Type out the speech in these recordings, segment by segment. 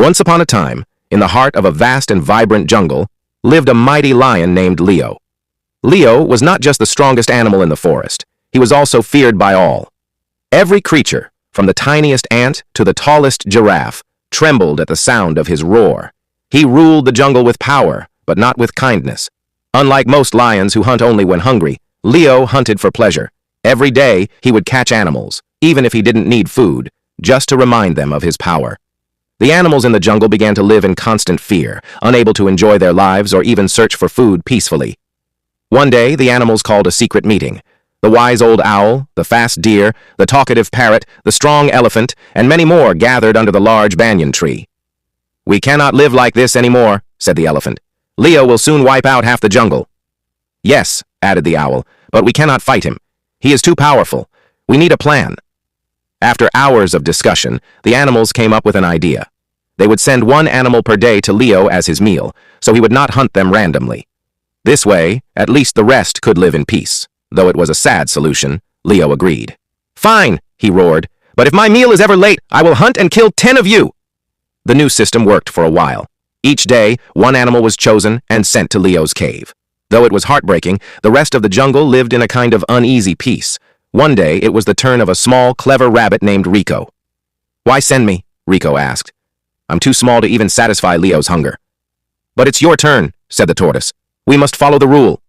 Once upon a time, in the heart of a vast and vibrant jungle, lived a mighty lion named Leo. Leo was not just the strongest animal in the forest, he was also feared by all. Every creature, from the tiniest ant to the tallest giraffe, trembled at the sound of his roar. He ruled the jungle with power, but not with kindness. Unlike most lions who hunt only when hungry, Leo hunted for pleasure. Every day, he would catch animals, even if he didn't need food, just to remind them of his power. The animals in the jungle began to live in constant fear, unable to enjoy their lives or even search for food peacefully. One day, the animals called a secret meeting. The wise old owl, the fast deer, the talkative parrot, the strong elephant, and many more gathered under the large banyan tree. "We cannot live like this anymore," said the elephant. "Leo will soon wipe out half the jungle." "Yes," added the owl, "but we cannot fight him. He is too powerful. We need a plan." After hours of discussion, the animals came up with an idea. They would send one animal per day to Leo as his meal, so he would not hunt them randomly. This way, at least the rest could live in peace. Though it was a sad solution, Leo agreed. "Fine," he roared, "but if my meal is ever late, I will hunt and kill 10 of you." The new system worked for a while. Each day, one animal was chosen and sent to Leo's cave. Though it was heartbreaking, the rest of the jungle lived in a kind of uneasy peace. One day, it was the turn of a small, clever rabbit named Rico. "Why send me?" Rico asked. "I'm too small to even satisfy Leo's hunger." "But it's your turn," said the tortoise. "We must follow the rule."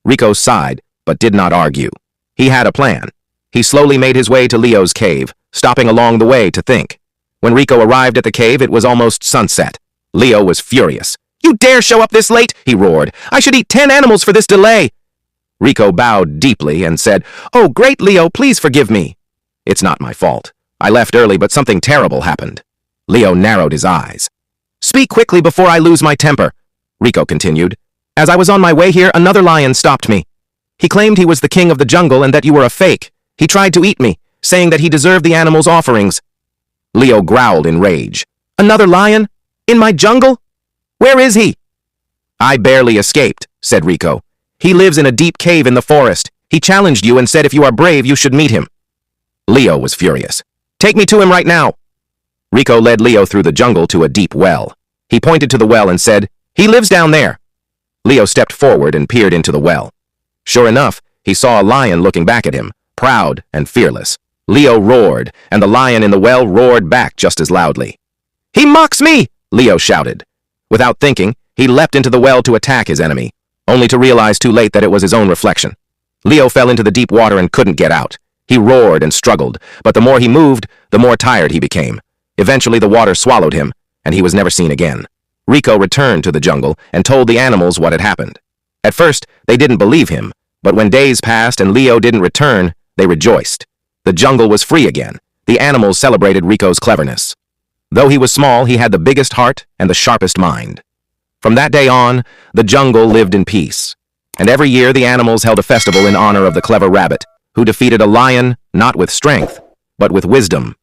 Rico sighed, but did not argue. He had a plan. He slowly made his way to Leo's cave, stopping along the way to think. When Rico arrived at the cave, it was almost sunset. Leo was furious. "You dare show up this late?" he roared. "I should eat 10 animals for this delay." Rico bowed deeply and said, "Oh, great Leo, please forgive me." "It's not my fault. I left early, but something terrible happened." Leo narrowed his eyes. "Speak quickly before I lose my temper," Rico continued. "As I was on my way here, another lion stopped me. He claimed he was the king of the jungle and that you were a fake. He tried to eat me, saying that he deserved the animal's offerings." Leo growled in rage. "Another lion? In my jungle? Where is he?" "I barely escaped," said Rico. "He lives in a deep cave in the forest. He challenged you and said if you are brave, you should meet him." Leo was furious. "Take me to him right now." Rico led Leo through the jungle to a deep well. He pointed to the well and said, "He lives down there." Leo stepped forward and peered into the well. Sure enough, he saw a lion looking back at him, proud and fearless. Leo roared, and the lion in the well roared back just as loudly. "He mocks me!" Leo shouted. Without thinking, he leapt into the well to attack his enemy, only to realize too late that it was his own reflection. Leo fell into the deep water and couldn't get out. He roared and struggled, but the more he moved, the more tired he became. Eventually, the water swallowed him, and he was never seen again. Rico returned to the jungle and told the animals what had happened. At first, they didn't believe him, but when days passed and Leo didn't return, they rejoiced. The jungle was free again. The animals celebrated Rico's cleverness. Though he was small, he had the biggest heart and the sharpest mind. From that day on, the jungle lived in peace. And every year, the animals held a festival in honor of the clever rabbit, who defeated a lion not with strength, but with wisdom